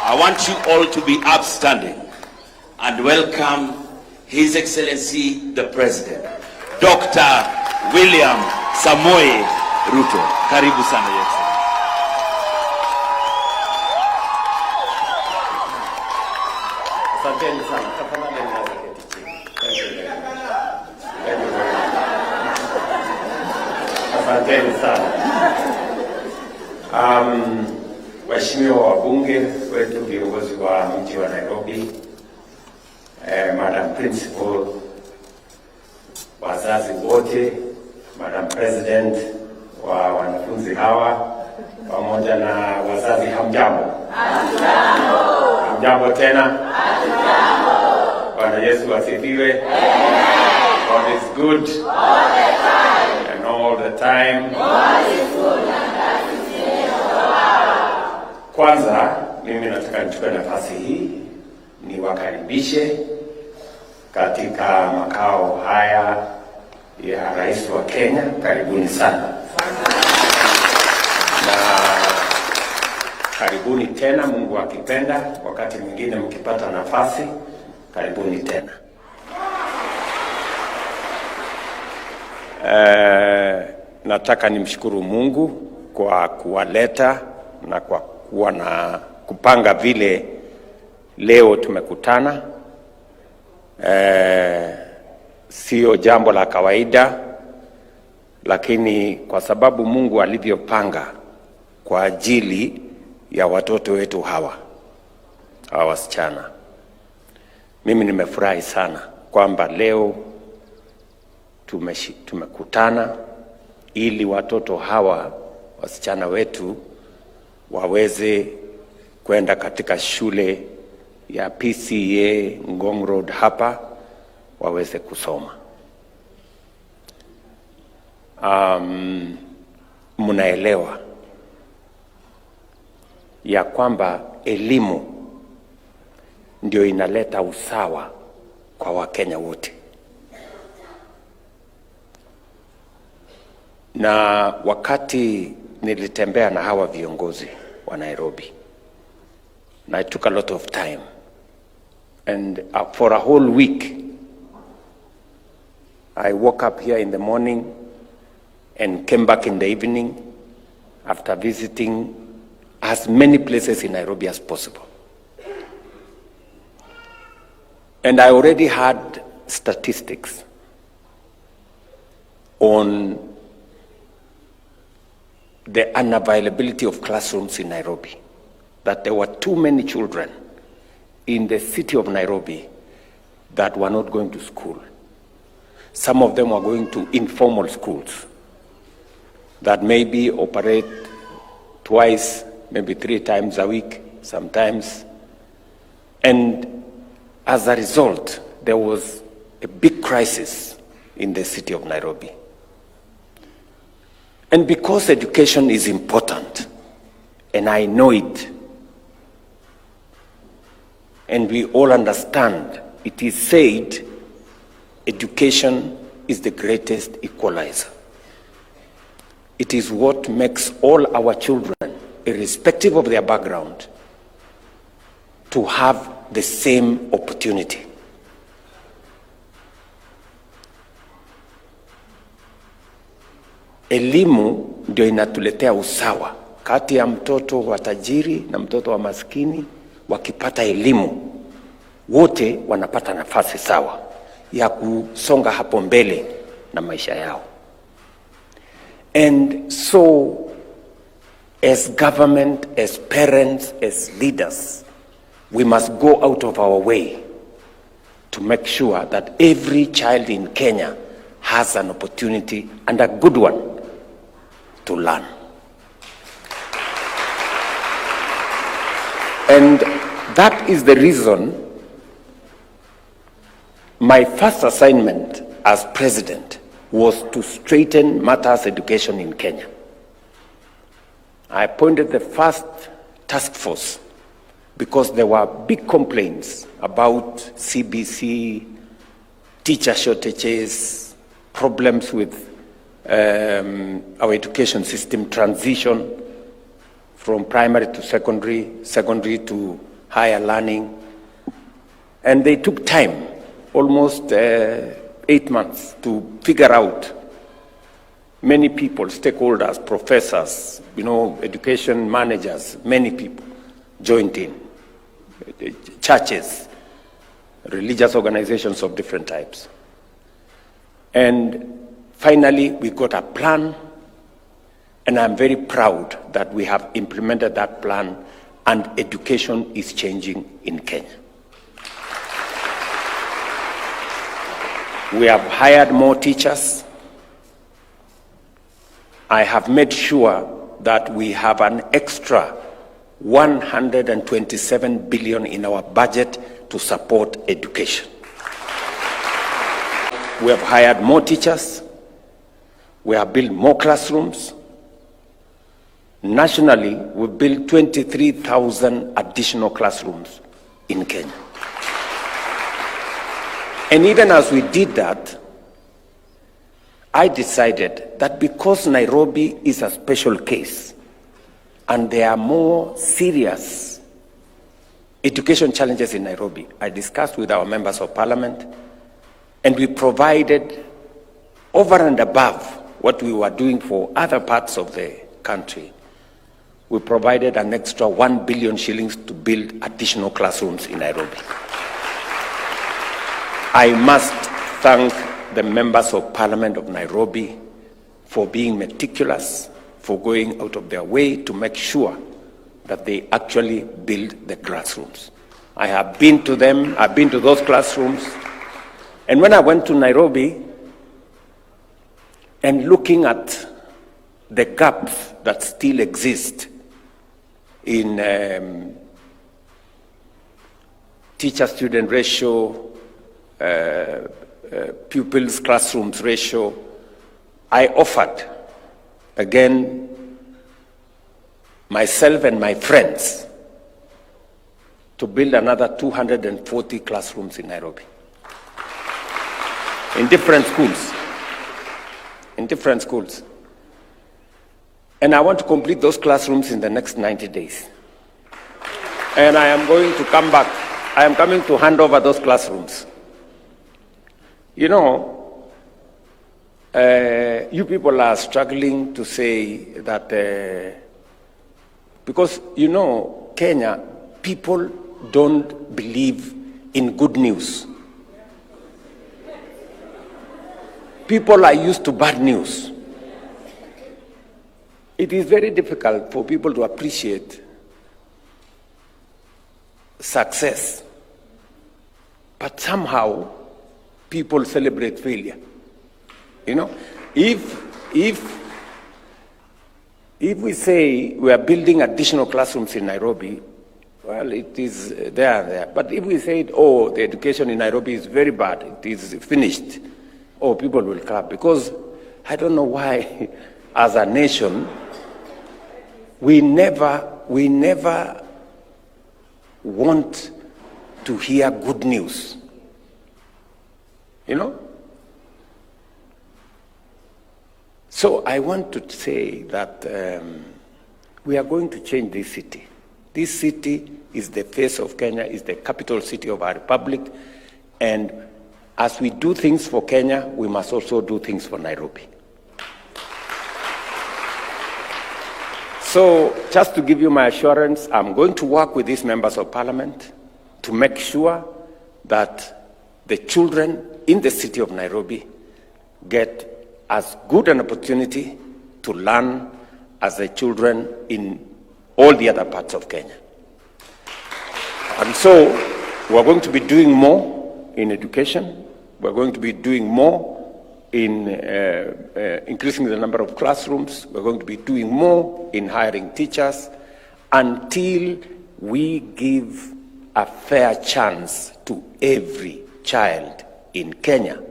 I want you all to be upstanding and welcome His Excellency the President, Dr. William Samoei Ruto. Karibu sana, Your Excellency. Asanteni sana. Tafadhali mnaweza keti chini. Asanteni sana. Waheshimiwa wabunge wetu, viongozi wa mji wa Nairobi, Madam Principal, wazazi wote, Madam President wa wanafunzi hawa, pamoja na wazazi, hamjambo? Hamjambo tena? Bwana Yesu asifiwe. God is good all the time. And all the time. God is good and that is in our. Kwanza mimi nataka nichukue nafasi hii niwakaribishe katika makao haya ya Rais wa Kenya. Karibuni sana. Na karibuni tena, Mungu akipenda, wakati mwingine mkipata nafasi, karibuni tena. Nataka nimshukuru Mungu kwa kuwaleta na kwa kuwa na kupanga vile leo tumekutana. Sio jambo la kawaida, lakini kwa sababu Mungu alivyopanga kwa ajili ya watoto wetu hawa wasichana, mimi nimefurahi sana kwamba leo tumekutana ili watoto hawa wasichana wetu waweze kwenda katika shule ya PCA Ngong Road hapa waweze kusoma. Mnaelewa ya kwamba elimu ndio inaleta usawa kwa Wakenya wote. Na wakati nilitembea na hawa viongozi wa Nairobi, and I took a lot of time, and for a whole week I woke up here in the morning and came back in the evening after visiting as many places in Nairobi as possible. And I already had statistics on the unavailability of classrooms in Nairobi, that there were too many children in the city of Nairobi that were not going to school. Some of them were going to informal schools that maybe operate twice, maybe 3 times a week, sometimes. And as a result, there was a big crisis in the city of Nairobi. And because education is important, and I know it, and we all understand, it is said, education is the greatest equalizer. It is what makes all our children, irrespective of their background, to have the same opportunity. Elimu ndio inatuletea usawa kati ya mtoto wa tajiri na mtoto wa maskini. Wakipata elimu, wote wanapata nafasi sawa ya kusonga hapo mbele na maisha yao. And so, as government, as parents, as leaders, we must go out of our way to make sure that every child in Kenya has an opportunity, and a good one, to learn. And that is the reason my first assignment as president was to straighten matters education in Kenya. I appointed the first task force because there were big complaints about CBC, teacher shortages, problems with our education system transition from primary to secondary, secondary to higher learning. And they took time, almost 8 months, to figure out. Many people, stakeholders, professors, education managers, many people joined in. Churches, religious organizations of different types. And finally, we got a plan, and I'm very proud that we have implemented that plan, and education is changing in Kenya. We have hired more teachers. I have made sure that we have an extra 127 billion in our budget to support education. We have hired more teachers. We have built more classrooms. Nationally, we built 23,000 additional classrooms in Kenya. And even as we did that, I decided that because Nairobi is a special case and there are more serious education challenges in Nairobi, I discussed with our members of parliament, and we provided, over and above what we were doing for other parts of the country, we provided an extra 1 billion shillings to build additional classrooms in Nairobi. I must thank the members of Parliament of Nairobi for being meticulous, for going out of their way to make sure that they actually build the classrooms. I have been to them, I've been to those classrooms, and when I went to Nairobi and looking at the gaps that still exist in teacher-student ratio, pupils classrooms ratio, I offered, again, myself and my friends, to build another 240 classrooms in Nairobi. In different schools. In different schools. And I want to complete those classrooms in the next 90 days. And I am going to come back. I am coming to hand over those classrooms. You know, you people are struggling to say that, because, you know, Kenya, people don't believe in good news. People are used to bad news. It is very difficult for people to appreciate success. But somehow, people celebrate failure. You know, if we say we are building additional classrooms in Nairobi, well, it is there. But if we say, oh, the education in Nairobi is very bad, it is finished, oh, people will clap. Because I don't know why, as a nation, we never want to hear good news. You know? So I want to say that we are going to change this city. This city is the face of Kenya, is the capital city of our republic, and as we do things for Kenya, we must also do things for Nairobi. So just to give you my assurance, I'm going to work with these members of parliament to make sure that the children in the city of Nairobi get as good an opportunity to learn as the children in all the other parts of Kenya. And so we're going to be doing more in education. We're going to be doing more in increasing the number of classrooms. We're going to be doing more in hiring teachers until we give a fair chance to every child in Kenya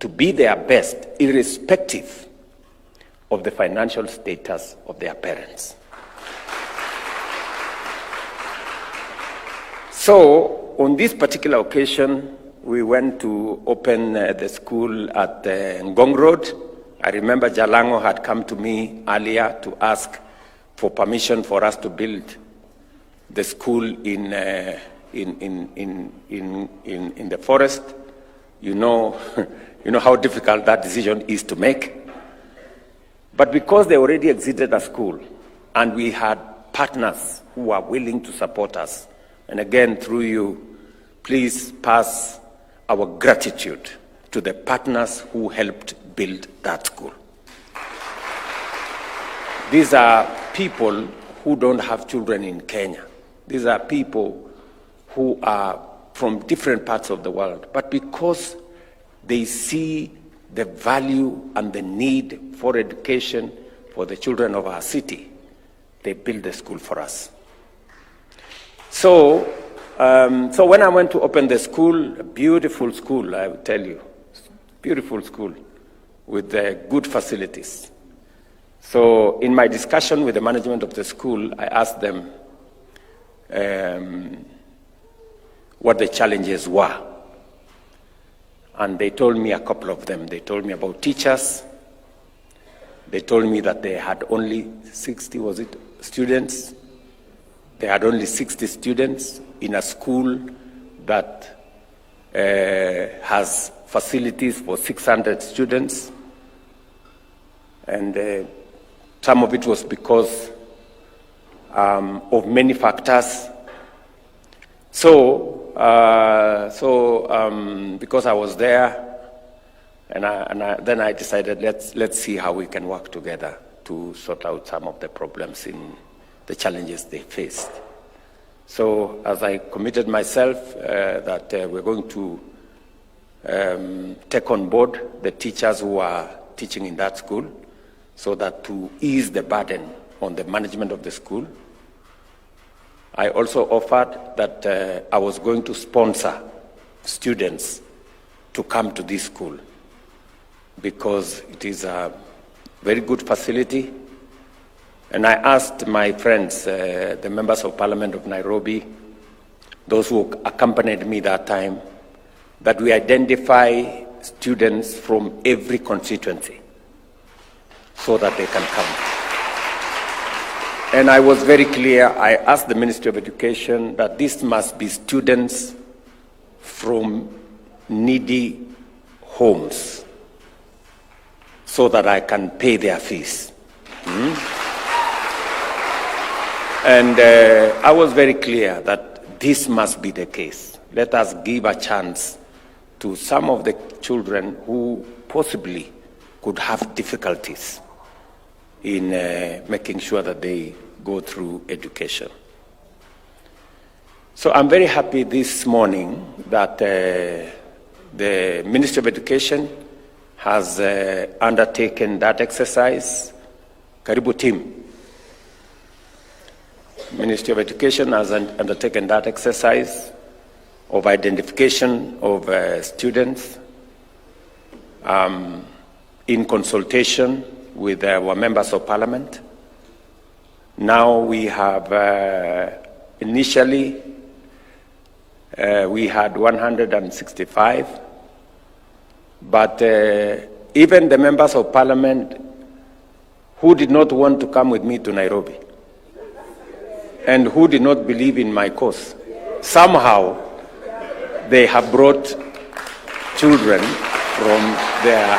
to be their best, irrespective of the financial status of their parents. So, on this particular occasion, we went to open the school at Ngong Road. I remember Jalango had come to me earlier to ask for permission for us to build the school in the forest. You know, you know how difficult that decision is to make. But because they already exited a school, and we had partners who were willing to support us, and again, through you, please pass our gratitude to the partners who helped build that school. These are people who don't have children in Kenya. These are people who are from different parts of the world, but because they see the value and the need for education for the children of our city, they built the school for us. So when I went to open the school, a beautiful school, I will tell you, beautiful school with good facilities. So in my discussion with the management of the school, I asked them what the challenges were. And they told me a couple of them. They told me about teachers. They told me that they had only 60, students? They had only 60 students in a school that has facilities for 600 students. And some of it was because of many factors. So because I was there, then I decided let's see how we can work together to sort out some of the problems in the challenges they faced. So as I committed myself that we're going to take on board the teachers who are teaching in that school, so that to ease the burden on the management of the school, I also offered that I was going to sponsor students to come to this school because it is a very good facility. And I asked my friends, the members of Parliament of Nairobi, those who accompanied me that time, that we identify students from every constituency so that they can come. And I was very clear. I asked the Ministry of Education that this must be students from needy homes so that I can pay their fees. And I was very clear that this must be the case. Let us give a chance to some of the children who possibly could have difficulties in making sure that they go through education. So I'm very happy this morning that the Ministry of Education has undertaken that exercise. Karibu team. Ministry of Education has undertaken that exercise of identification of students in consultation with our members of Parliament. Now we have, initially, we had 165, but even the members of Parliament who did not want to come with me to Nairobi and who did not believe in my cause, somehow they have brought children from their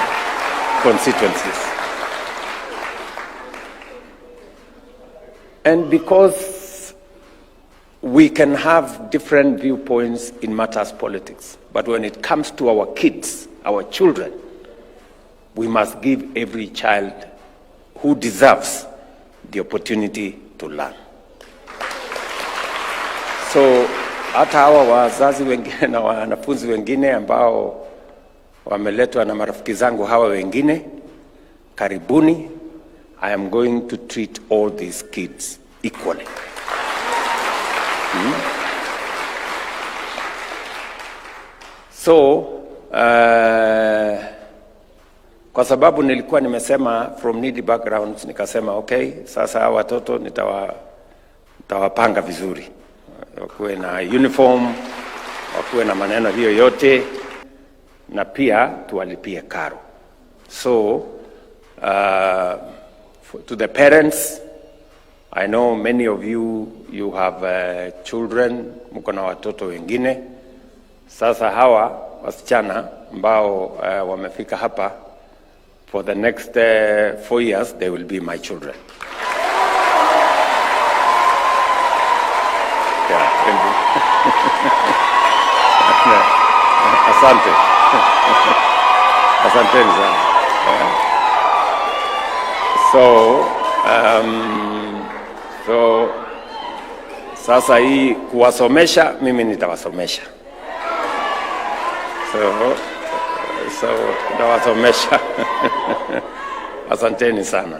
constituencies. And because we can have different viewpoints in matters politics, but when it comes to our kids, our children, we must give every child who deserves the opportunity to learn. So hata hawa wazazi wengine na wanafunzi wengine ambao wameletwa na marafiki zangu hawa wengine, karibuni. I am going to treat all these kids equally. So, kwa sababu nilikuwa nimesema from needy backgrounds, nikasema okay, sasa hawa watoto nitawapanga vizuri. Wakuwe na uniform, wakuwe na maneno hiyo yote, na pia tuwalipie karo. So, to the parents, I know many of you have children, mko na watoto wengine. Sasa hawa wasichana ambao wamefika hapa, for the next 4 years they will be my children. Yeah, asante. Asanteni sana. So sasa hii kuwasomesha, mimi nitawasomesha. So nitawasomesha. Asanteni sana.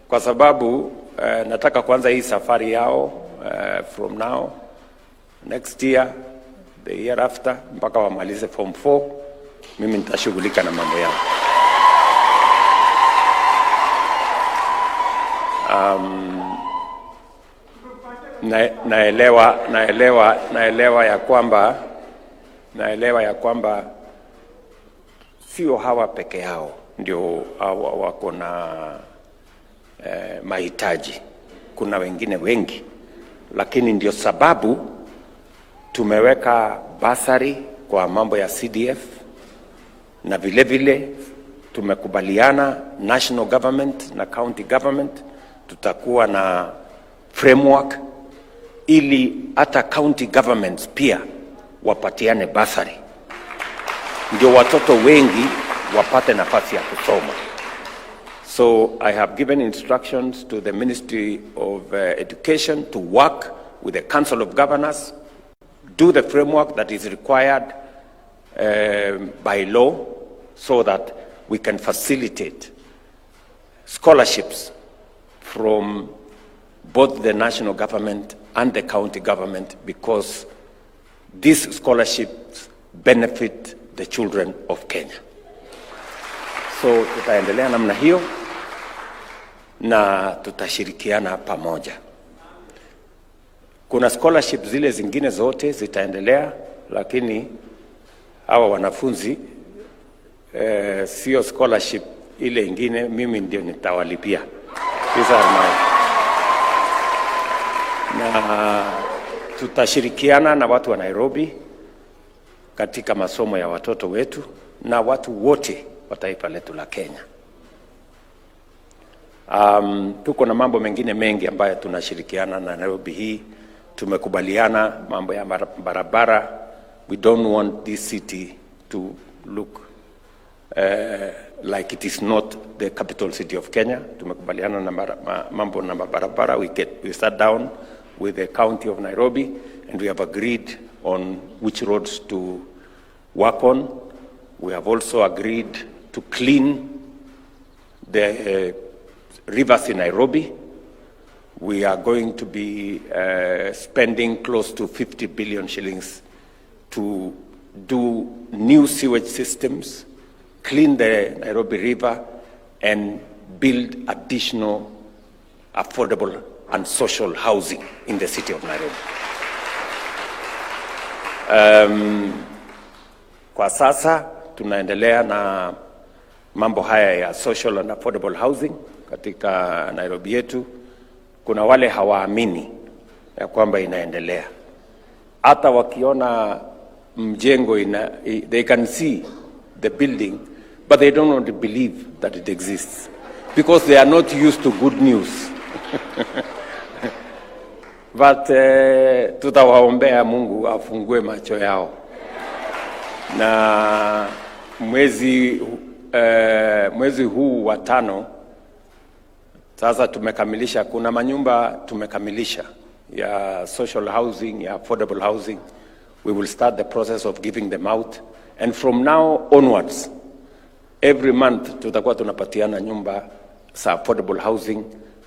Kwa sababu nataka kwanza hii safari yao from now, next year, the year after, mpaka wamalize form 4, mimi nitashughulika na mambo yao. Naelewa ya kwamba sio hawa peke yao ndio hawa wako na mahitaji. Kuna wengine wengi, lakini ndio sababu tumeweka basari kwa mambo ya CDF, na vile vile tumekubaliana national government na county government tutakuwa na framework ili hata county governments pia wapatiane basari, ndio watoto wengi wapate nafasi ya kusoma. So I have given instructions to the Ministry of Education to work with the Council of Governors, do the framework that is required by law, so that we can facilitate scholarships from both the national government and the county government, because these scholarships benefit the children of Kenya. So tutaendelea namna hiyo na tutashirikiana pamoja. Kuna scholarship zile zingine zote zitaendelea, lakini hawa wanafunzi sio scholarship ile ingine mimi ndio nitawalipia. These are my. Na tutashirikiana na watu wa Nairobi katika masomo ya watoto wetu na watu wote wa taifa letu la Kenya. Tuko na mambo mengine mengi ambayo tunashirikiana na Nairobi hii. Tumekubaliana mambo ya barabara. We don't want this city to look like it is not the capital city of Kenya. Tumekubaliana na mambo na barabara. We sat down with the county of Nairobi and we have agreed on which roads to work on. We have also agreed to clean the rivers in Nairobi. We are going to be spending close to 50 billion shillings to do new sewage systems, clean the Nairobi River, and build additional affordable and social housing in the city of Nairobi. Kwa sasa tunaendelea na mambo haya ya social and affordable housing katika Nairobi yetu. Kuna wale hawaamini ya kwamba inaendelea. Hata wakiona mjengo they can see the building, but they don't want to believe that it exists because they are not used to good news. But tutawaombea Mungu afungue macho yao. Na mwezi huu wa 5 sasa tumekamilisha, kuna manyumba tumekamilisha ya social housing, ya affordable housing. We will start the process of giving them out, and from now onwards every month tutakuwa tunapatiana nyumba za affordable housing,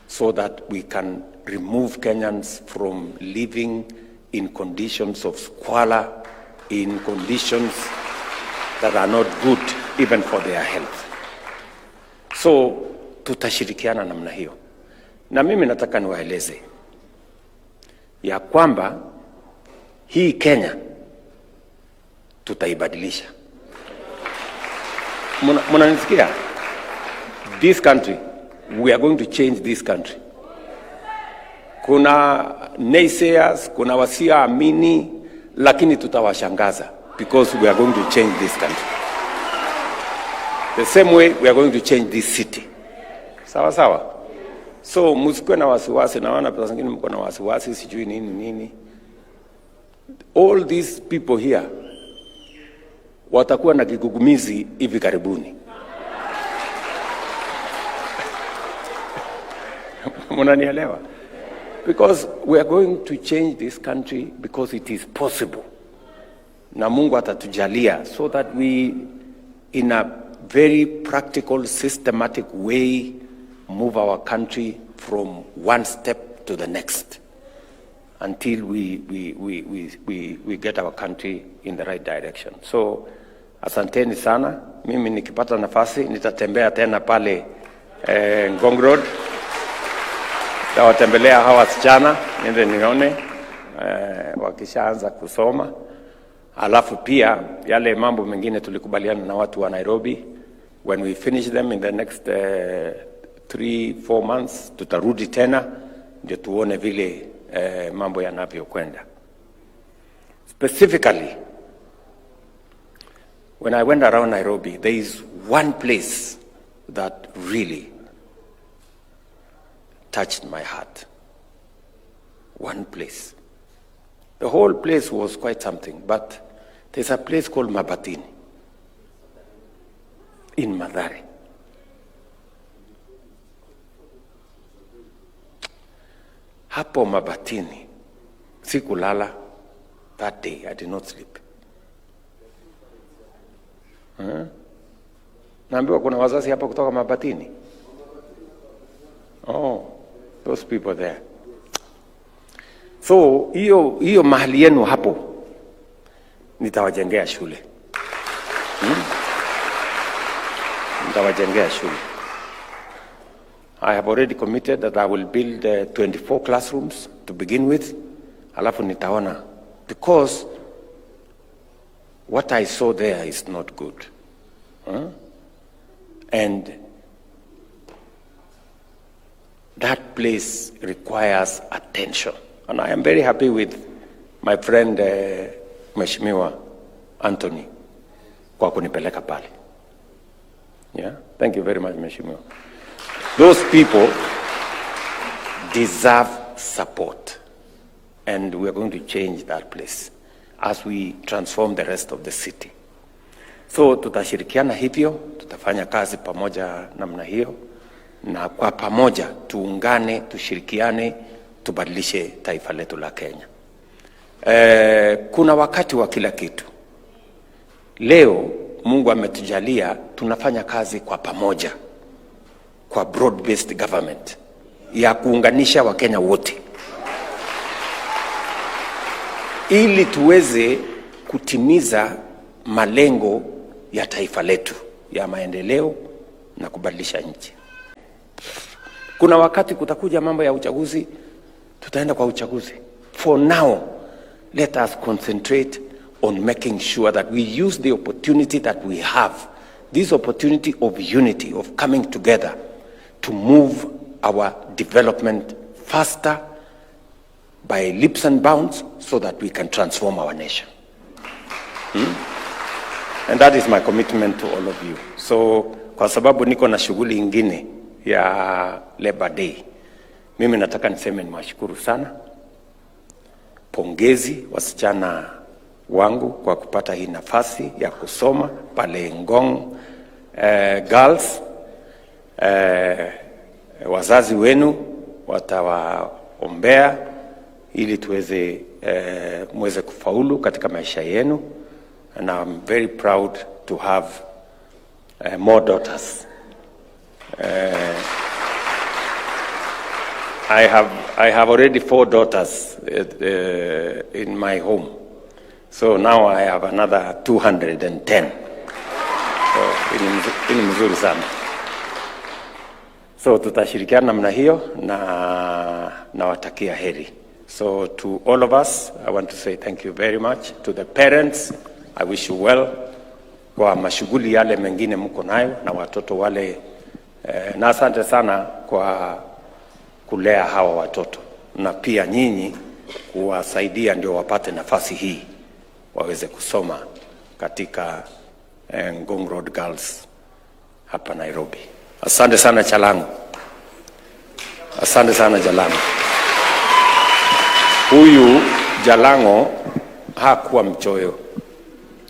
so that we can remove Kenyans from living in conditions of squalor, in conditions that are not good even for their health. So tutashirikiana namna hiyo. Na mimi nataka niwaeleze ya kwamba hii Kenya tutaibadilisha. Mnanisikia? This country we are going to change this country. Kuna naysayers, kuna wasioamini, lakini tutawashangaza because we are going to change this country. The same way we are going to change this city. Sawa sawa. So msikuwe na wasiwasi, naona pesa zingine mko na wasiwasi sijui nini. All these people here watakuwa na kigugumizi hivi karibuni. Mnanielewa? Because we are going to change this country because it is possible. Na Mungu atatujalia so that we, in a very practical, systematic way, move our country from one step to the next until we get our country in the right direction. So, asanteni sana. Mimi nikipata nafasi nitatembea tena pale Ngong Road. Tawatembelea hawa wasichana niende nione wakishaanza kusoma. Alafu pia yale mambo mengine tulikubaliana na watu wa Nairobi, when we finish them in the next 3-4 months tutarudi tena ndio tuone vile mambo yanavyokwenda. Specifically, when I went around Nairobi, there is one place that really touched my heart. One place. The whole place was quite something, but there's a place called Mabatini in Mathare. Hapo Mabatini, sikulala. That day I did not sleep. Naambiwa kuna wazazi hapa kutoka Mabatini. Oh, those people there. So, hiyo mahali yenu hapo nitawajengea shule. Nitawajengea shule. I have already committed that I will build 24 classrooms to begin with. Alafu nitaona, because what I saw there is not good. And that place requires attention. And I am very happy with my friend Mheshimiwa Anthony kwa kunipeleka pale. Yeah, thank you very much, Mheshimiwa. Those people deserve support, and we are going to change that place as we transform the rest of the city. So tutashirikiana hivyo, tutafanya kazi pamoja namna hiyo, na kwa pamoja tuungane, tushirikiane, tubadilishe taifa letu la Kenya. Kuna wakati wa kila kitu. Leo Mungu ametujalia tunafanya kazi kwa pamoja, kwa broad based government ya kuunganisha Wakenya wote, ili tuweze kutimiza malengo ya taifa letu ya maendeleo na kubadilisha nchi. Kuna wakati kutakuja mambo ya uchaguzi, tutaenda kwa uchaguzi. For now, let us concentrate on making sure that we use the opportunity that we have, this opportunity of unity, of coming together to move our development faster by leaps and bounds so that we can transform our nation. And that is my commitment to all of you. So, kwa sababu niko na shughuli ingine ya Labor Day, mimi nataka niseme niwashukuru sana. Pongezi wasichana wangu kwa kupata hii nafasi ya kusoma pale Ngong Girls. Wazazi wenu watawaombea ili tuweze muweze kufaulu katika maisha yenu. And I'm very proud to have more daughters. I have already 4 daughters in my home. So now I have another 210. So ini mzuri sana. So tutashirikiana namna hiyo na watakia heri. So to all of us, I want to say thank you very much. To the parents, I wish you well. Kwa mashughuli yale mengine mko nayo na watoto wale Na asante sana kwa kulea hawa watoto na pia nyinyi kuwasaidia ndio wapate nafasi hii waweze kusoma katika Ngong Road Girls hapa Nairobi. Asante sana Chalango. Asante sana Jalango. Huyu Jalango hakuwa mchoyo,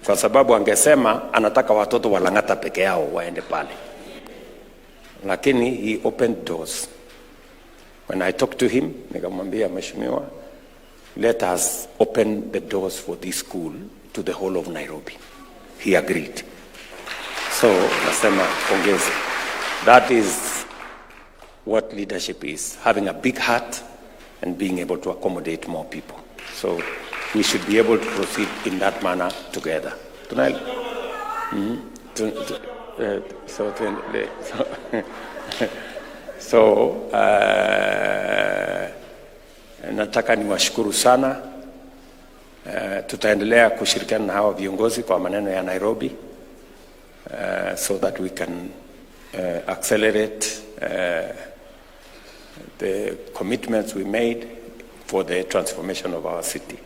kwa sababu angesema anataka watoto wa Lang'ata peke yao waende pale, lakini he opened doors. When I talked to him, nikamwambia mheshimiwa, let us open the doors for this school to the whole of Nairobi. He agreed. So nasema pongezi. That is what leadership is, having a big heart and being able to accommodate more people. So we should be able to proceed in that manner together. Nataka niwashukuru sana. Tutaendelea kushirikiana na hawa viongozi kwa maneno ya Nairobi, so that we can accelerate the commitments we made for the transformation of our city.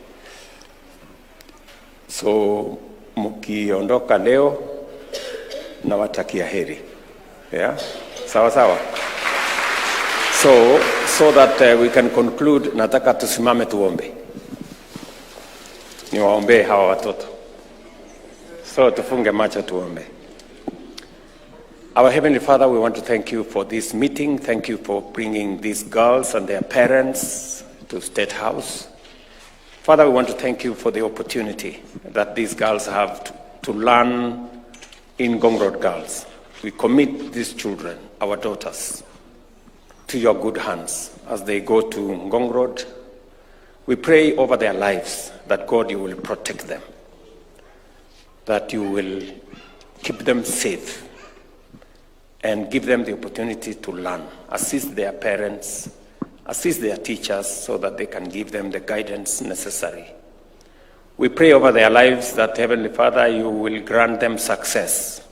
So mkiondoka leo nawatakia heri. Yeah? Sawa sawa. So that we can conclude, nataka tusimame tuombe. Niwaombe hawa watoto. So tufunge macho tuombe. Our Heavenly Father, we want to thank you for this meeting. Thank you for bringing these girls and their parents to State House. Father, we want to thank you for the opportunity that these girls have to learn in Ngong Road Girls. We commit these children, our daughters, to your good hands as they go to Ngong Road. We pray over their lives that, God, you will protect them, that you will keep them safe, and give them the opportunity to learn. Assist their parents, assist their teachers so that they can give them the guidance necessary. We pray over their lives that, Heavenly Father, you will grant them success,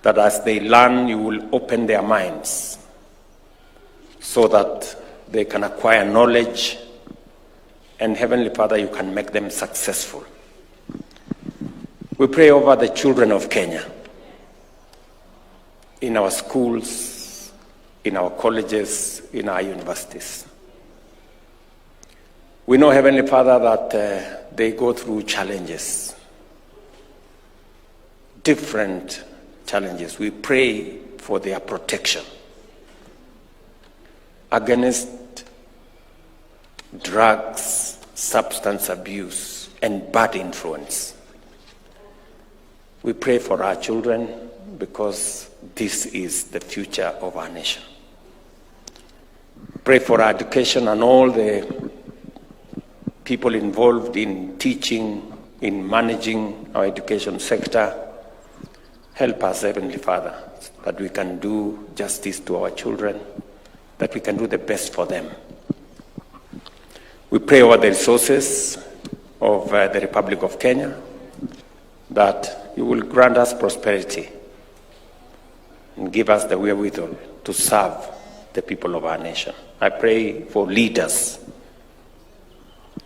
that as they learn, you will open their minds so that they can acquire knowledge, and Heavenly Father, you can make them successful. We pray over the children of Kenya, in our schools, in our colleges, in our universities. We know, Heavenly Father, that they go through challenges, different challenges. We pray for their protection against drugs, substance abuse, and bad influence. We pray for our children because this is the future of our nation. Pray for our education and all the people involved in teaching, in managing our education sector. Help us, Heavenly Father, that we can do justice to our children, that we can do the best for them. We pray over the resources of the Republic of Kenya, that you will grant us prosperity and give us the wherewithal to serve the people of our nation. I pray for leaders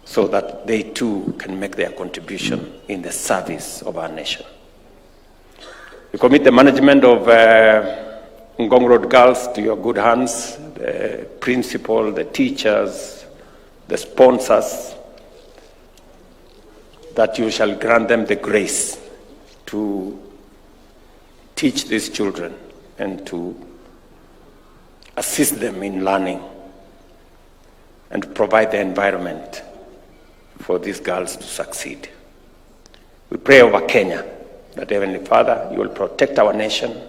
so that they too can make their contribution in the service of our nation. We commit the management of Ngong Road Girls to your good hands, the principal, the teachers, the sponsors, that you shall grant them the grace to teach these children and to assist them in learning and provide the environment for these girls to succeed. We pray over Kenya that, Heavenly Father, you will protect our nation,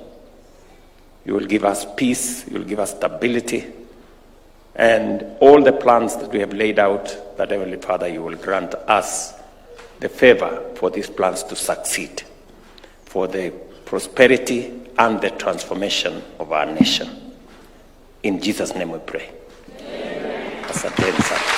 you will give us peace, you will give us stability, and all the plans that we have laid out, that, Heavenly Father, you will grant us the favor for these plans to succeed, for the prosperity and the transformation of our nation. In Jesus' name we pray. Amen. Asanteni sana.